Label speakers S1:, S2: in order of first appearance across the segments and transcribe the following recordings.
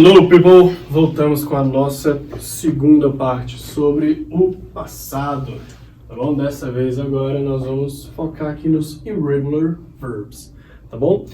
S1: Hello, people! Voltamos com a nossa segunda parte sobre o passado, tá bom? Dessa vez agora nós vamos focar aqui nos irregular verbs, tá bom?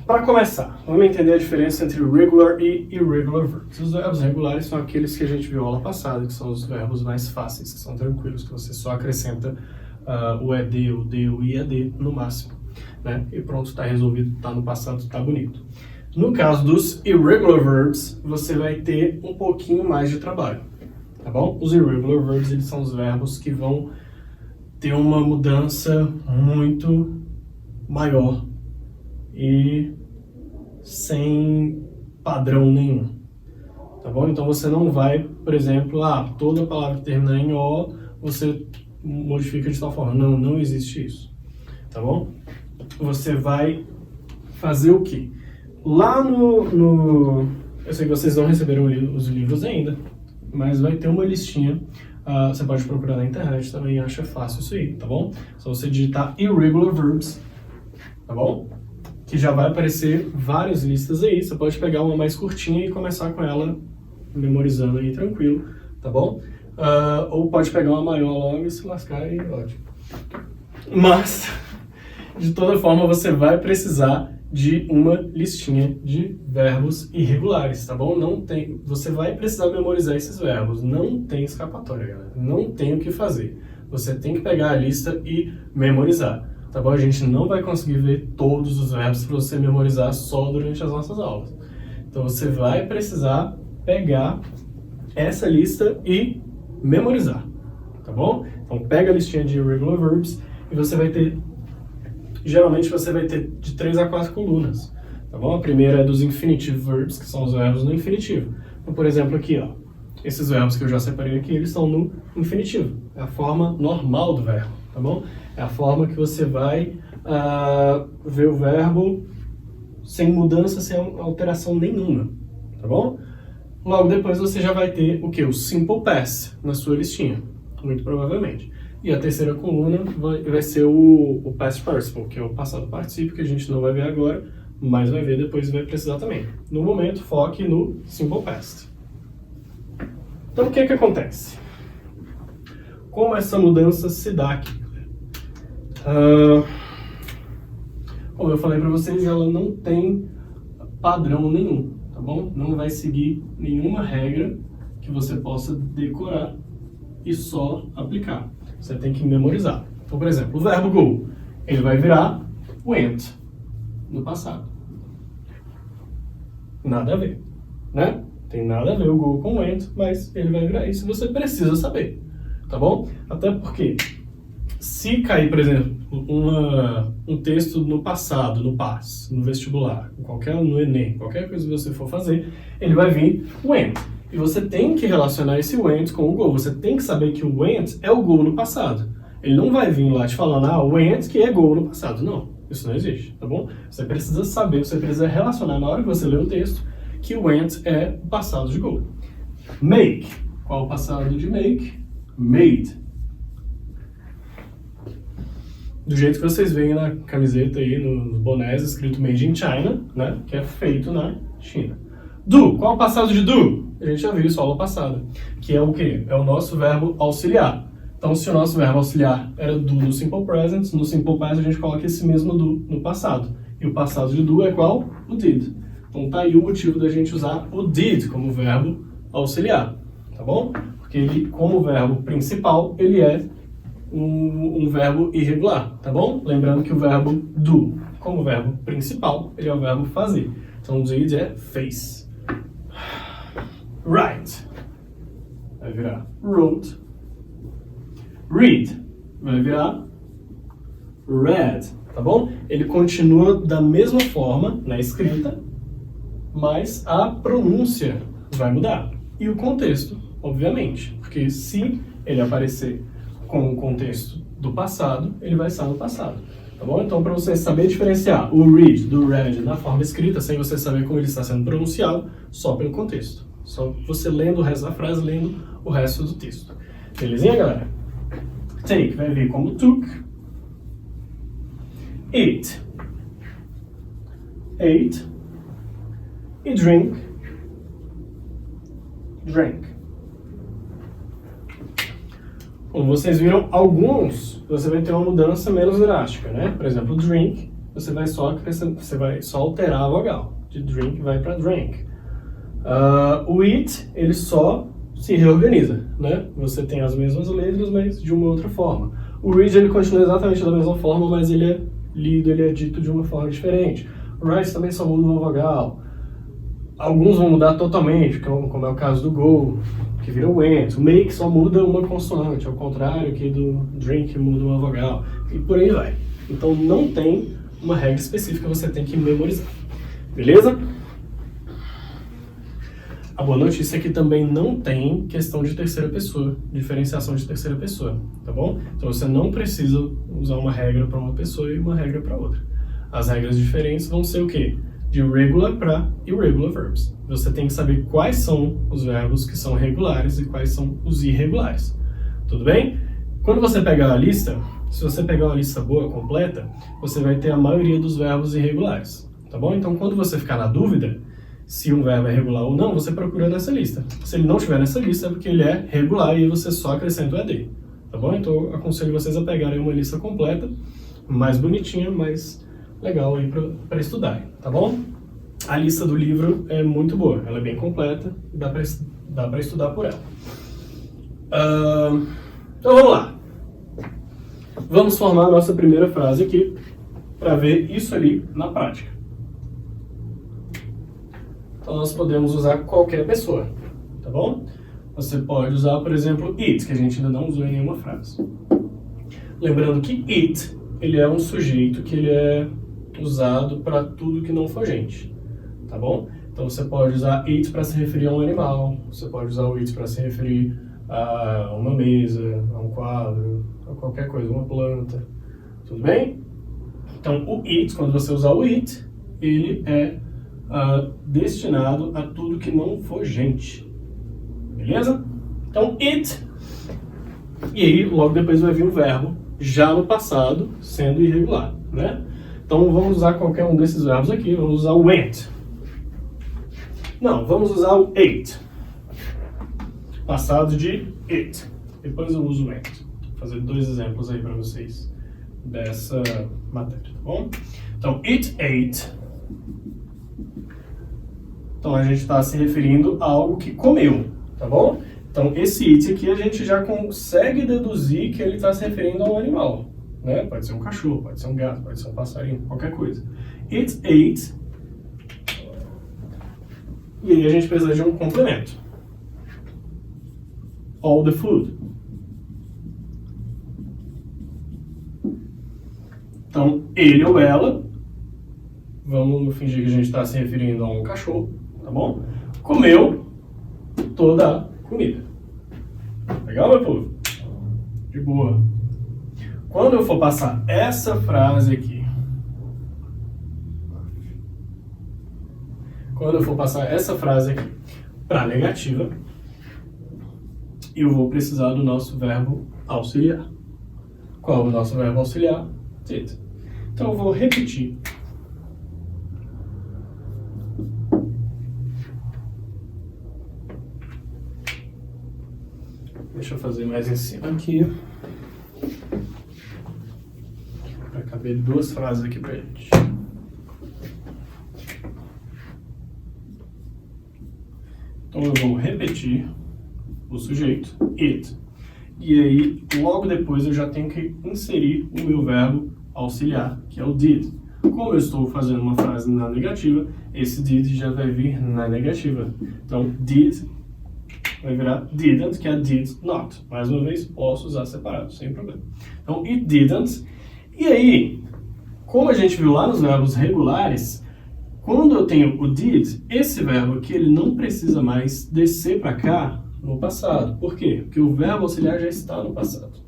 S1: Para começar, vamos entender a diferença entre regular e irregular verbs. Os verbos regulares são aqueles que a gente viu aula passada, que são os verbos mais fáceis, que são tranquilos, que você só acrescenta o ED, o D, o IAD no máximo, né? E pronto, está resolvido, está no passado, está bonito. No caso dos irregular verbs, você vai ter um pouquinho mais de trabalho, tá bom? Os irregular verbs, eles são os verbos que vão ter uma mudança muito maior e sem padrão nenhum, tá bom? Então você não vai, por exemplo, toda palavra que terminar em O, você modifica de tal forma. Não existe isso, tá bom? Você vai fazer o quê? Lá eu sei que vocês não receberam os livros ainda, mas vai ter uma listinha, você pode procurar na internet também, acha fácil isso aí, tá bom? Só você digitar irregular verbs, tá bom? Que já vai aparecer várias listas aí, você pode pegar uma mais curtinha e começar com ela memorizando aí tranquilo, tá bom? Ou pode pegar uma maior logo e se lascar aí, ótimo. Mas, de toda forma, você vai precisar de uma listinha de verbos irregulares, tá bom? Você vai precisar memorizar esses verbos, não tem escapatória, galera, não tem o que fazer. Você tem que pegar a lista e memorizar, tá bom? A gente não vai conseguir ver todos os verbos para você memorizar só durante as nossas aulas. Então você vai precisar pegar essa lista e memorizar, tá bom? Então pega a listinha de irregular verbs e você vai ter... Geralmente você vai ter de 3 a 4 colunas, tá bom? A primeira é dos infinitive verbs, que são os verbos no infinitivo. Então, por exemplo, aqui, ó, esses verbos que eu já separei aqui, eles estão no infinitivo. É a forma normal do verbo, tá bom? É a forma que você vai ver o verbo sem mudança, sem alteração nenhuma, tá bom? Logo depois você já vai ter o quê? O simple past na sua listinha, muito provavelmente. E a terceira coluna vai ser o past participle, que é o passado particípio, que a gente não vai ver agora, mas vai ver depois e vai precisar também. No momento, foque no simple past. Então, o que acontece? Como essa mudança se dá aqui? Como eu falei para vocês, ela não tem padrão nenhum, tá bom? Não vai seguir nenhuma regra que você possa decorar e só aplicar. Você tem que memorizar. Então, por exemplo, o verbo go, ele vai virar went no passado. Nada a ver, né? Tem nada a ver o go com went, mas ele vai virar isso e você precisa saber, tá bom? Até porque, se cair, por exemplo, um texto no passado, no past, no vestibular, no Enem, qualquer coisa que você for fazer, ele vai vir went. E você tem que relacionar esse went com o go. Você tem que saber que o went é o go no passado. Ele não vai vir lá te falando, went que é go no passado. Não, isso não existe, tá bom? Você precisa saber, você precisa relacionar na hora que você lê o texto que o went é o passado de go. Make. Qual o passado de make? Made. Do jeito que vocês veem na camiseta aí, nos bonés, escrito Made in China, né? Que é feito na China. Do. Qual o passado de do? A gente já viu isso aula passada, que é o quê? É o nosso verbo auxiliar. Então, se o nosso verbo auxiliar era do no simple present, no simple past a gente coloca esse mesmo do no passado. E o passado de do é qual? O did. Então, tá aí o motivo da gente usar o did como verbo auxiliar, tá bom? Porque ele, como verbo principal, ele é um verbo irregular, tá bom? Lembrando que o verbo do, como verbo principal, ele é o verbo fazer. Então, did é fez. Write vai virar wrote. Read vai virar read, tá bom? Ele continua da mesma forma na escrita, mas a pronúncia vai mudar. E o contexto, obviamente, porque se ele aparecer com o contexto do passado, ele vai estar no passado, tá bom? Então, para você saber diferenciar o read do read na forma escrita, sem você saber como ele está sendo pronunciado, só pelo contexto. Só você lendo o resto da frase, lendo o resto do texto. Belezinha, galera? Take vai vir como took. Eat. Ate. E drink drank. Como vocês viram, alguns você vai ter uma mudança menos drástica, né? Por exemplo, drink, você vai só alterar a vogal. De drink vai para drank. O it, ele só se reorganiza, né? Você tem as mesmas letras, mas de uma outra forma. O read, ele continua exatamente da mesma forma, mas ele é lido, ele é dito de uma forma diferente. O write também só muda uma vogal. Alguns vão mudar totalmente, como é o caso do go, que vira went. O make só muda uma consoante, ao contrário que do drink muda uma vogal. E por aí vai. Então não tem uma regra específica, você tem que memorizar. Beleza? A boa notícia é que também não tem questão de terceira pessoa, diferenciação de terceira pessoa, tá bom? Então você não precisa usar uma regra para uma pessoa e uma regra para outra. As regras diferentes vão ser o quê? De regular para irregular verbs. Você tem que saber quais são os verbos que são regulares e quais são os irregulares. Tudo bem? Quando você pegar a lista, se você pegar uma lista boa, completa, você vai ter a maioria dos verbos irregulares, tá bom? Então quando você ficar na dúvida se um verbo é regular ou não, você procura nessa lista. Se ele não estiver nessa lista, é porque ele é regular e você só acrescenta o ED, tá bom? Então eu aconselho vocês a pegarem uma lista completa, mais bonitinha, mais legal aí para estudarem, tá bom? A lista do livro é muito boa, ela é bem completa, dá para estudar por ela. Então vamos lá. Vamos formar a nossa primeira frase aqui, para ver isso ali na prática. Então nós podemos usar qualquer pessoa, tá bom? Você pode usar, por exemplo, it, que a gente ainda não usou em nenhuma frase. Lembrando que it, ele é um sujeito que ele é usado para tudo que não for gente, tá bom? Então você pode usar it para se referir a um animal, você pode usar o it para se referir a uma mesa, a um quadro, a qualquer coisa, uma planta, tudo bem? Então o it, quando você usar o it, ele é destinado a tudo que não for gente, beleza? Então it, e aí logo depois vai vir o verbo já no passado, sendo irregular, né? Então vamos usar qualquer um desses verbos aqui. Vamos usar o went. Não, vamos usar o ate. Passado de it. Depois eu uso o went. Vou fazer 2 exemplos aí para vocês dessa matéria, tá bom? Então, it ate. Então a gente está se referindo a algo que comeu, tá bom? Então esse it aqui a gente já consegue deduzir que ele está se referindo a um animal, né? Pode ser um cachorro, pode ser um gato, pode ser um passarinho, qualquer coisa. It ate. E aí a gente precisa de um complemento. All the food. Então ele ou ela, vamos fingir que a gente está se referindo a um cachorro, tá bom? Comeu toda a comida. Legal, meu povo? De boa. Quando eu for passar essa frase aqui, para negativa, eu vou precisar do nosso verbo auxiliar. Qual é o nosso verbo auxiliar? Did. Então eu vou repetir. Deixa eu fazer mais em cima aqui. Para caber 2 frases aqui pra gente. Então eu vou repetir o sujeito, it. E aí, logo depois eu já tenho que inserir o meu verbo auxiliar, que é o did. Como eu estou fazendo uma frase na negativa, esse did já vai vir na negativa. Então, did vai virar didn't, que é did not. Mais uma vez, posso usar separado, sem problema. Então, it didn't. E aí, como a gente viu lá nos verbos regulares, quando eu tenho o did, esse verbo aqui, ele não precisa mais descer para cá no passado. Por quê? Porque o verbo auxiliar já está no passado.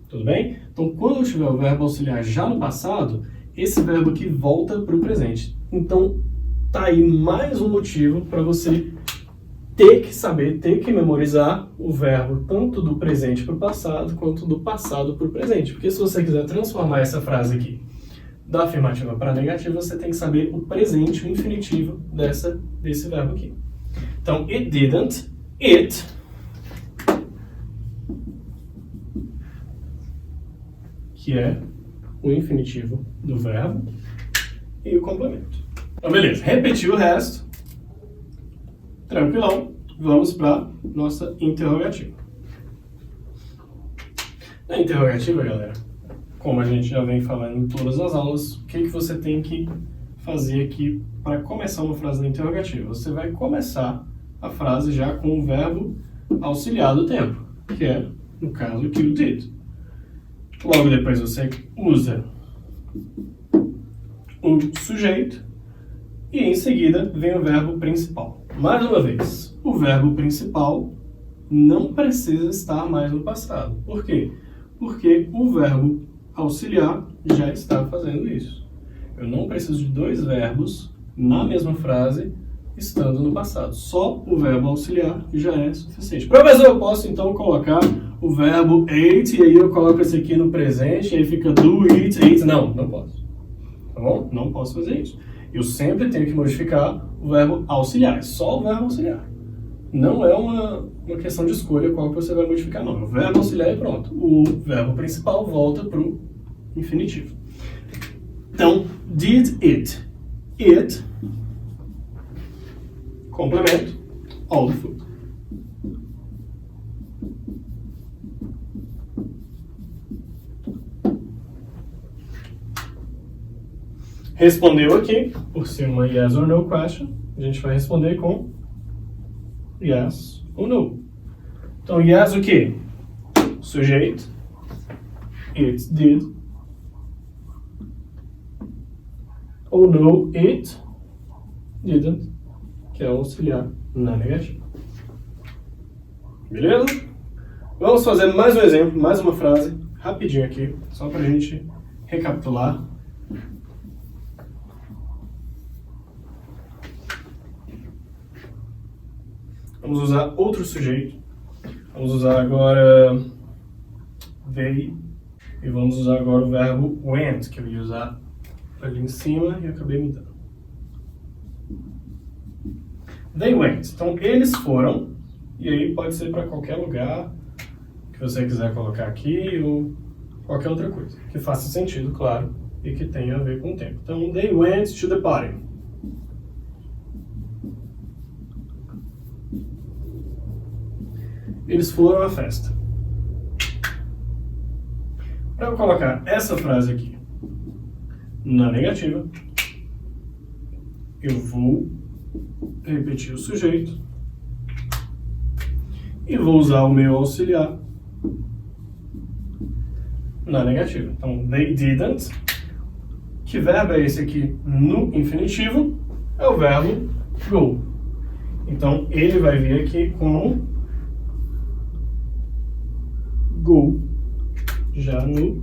S1: Tudo bem? Então, quando eu tiver o verbo auxiliar já no passado, esse verbo aqui volta para o presente. Então, tá aí mais um motivo para você ter que saber, ter que memorizar o verbo tanto do presente para o passado, quanto do passado para o presente. Porque se você quiser transformar essa frase aqui da afirmativa para a negativa, você tem que saber o presente, o infinitivo desse verbo aqui. Então, it didn't, it, que é o infinitivo do verbo, e o complemento. Então, beleza. Repetiu o resto. Tranquilão. Vamos para nossa interrogativa. Na interrogativa, galera, como a gente já vem falando em todas as aulas, o que você tem que fazer aqui para começar uma frase na interrogativa? Você vai começar a frase já com o verbo auxiliar do tempo, que é, no caso aqui, o did. Logo depois você usa o sujeito e em seguida vem o verbo principal. Mais uma vez, o verbo principal não precisa estar mais no passado. Por quê? Porque o verbo auxiliar já está fazendo isso. Eu não preciso de dois verbos na mesma frase estando no passado. Só o verbo auxiliar já é suficiente. Professor, eu posso então colocar o verbo ate e aí eu coloco esse aqui no presente e aí fica do it, ate. Não, não posso. Tá bom? Não posso fazer isso. Eu sempre tenho que modificar o verbo auxiliar. É só o verbo auxiliar. Não é uma questão de escolha qual que você vai modificar, não. O verbo auxiliar e pronto. O verbo principal volta para o infinitivo. Então, did it. It, complemento, all the food. Respondeu aqui, por ser uma yes or no question, a gente vai responder com yes ou no. Então, yes o quê? Sujeito, it did. Ou no, it didn't, que é auxiliar na negativa. Beleza? Vamos fazer mais um exemplo, mais uma frase, rapidinho aqui, só para a gente recapitular. Vamos usar outro sujeito. Vamos usar agora they. E vamos usar agora o verbo went, que eu ia usar ali em cima e acabei mudando. They went. Então, eles foram. E aí pode ser para qualquer lugar que você quiser colocar aqui ou qualquer outra coisa. Que faça sentido, claro, e que tenha a ver com o tempo. Então, they went to the party. Eles foram à festa. Para eu colocar essa frase aqui na negativa, eu vou repetir o sujeito e vou usar o meu auxiliar na negativa. Então, they didn't. Que verbo é esse aqui no infinitivo? É o verbo go. Então, ele vai vir aqui como go, já no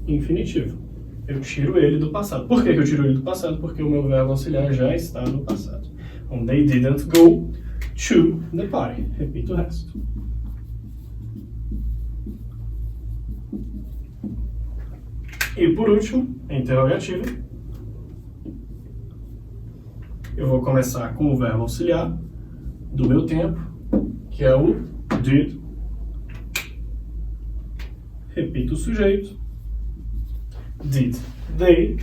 S1: infinitivo. Eu tiro ele do passado. Por que eu tiro ele do passado? Porque o meu verbo auxiliar já está no passado. Então, they didn't go to the party. Repito o resto. E por último, a interrogativa. Eu vou começar com o verbo auxiliar do meu tempo, que é o did. Repito o sujeito. Did they.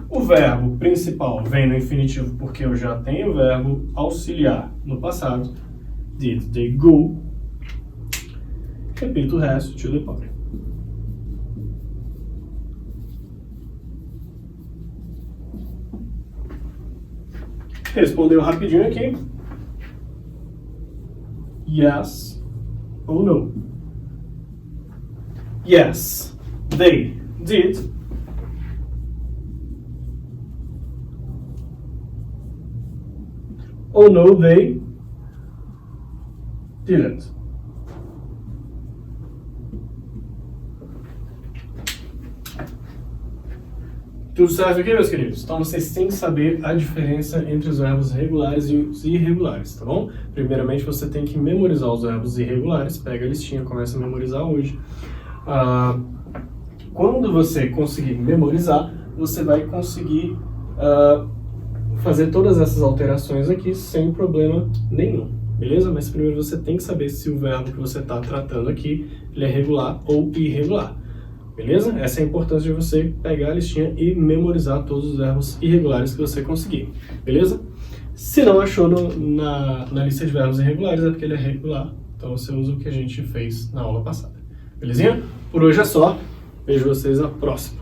S1: O verbo principal vem no infinitivo porque eu já tenho o verbo auxiliar no passado. Did they go. Repito o resto, to the party. Respondeu rapidinho aqui. Yes ou no. Yes, they did. Or no, they didn't. Tudo certo aqui, meus queridos? Então vocês têm que saber a diferença entre os verbos regulares e os irregulares, tá bom? Primeiramente você tem que memorizar os verbos irregulares. Pega a listinha, começa a memorizar hoje. Quando você conseguir memorizar, você vai conseguir fazer todas essas alterações aqui sem problema nenhum, beleza? Mas primeiro você tem que saber se o verbo que você está tratando aqui ele é regular ou irregular, beleza? Essa é a importância de você pegar a listinha e memorizar todos os verbos irregulares que você conseguir, beleza? Se não achou na lista de verbos irregulares é porque ele é regular, então você usa o que a gente fez na aula passada, belezinha? Por hoje é só, vejo vocês na próxima.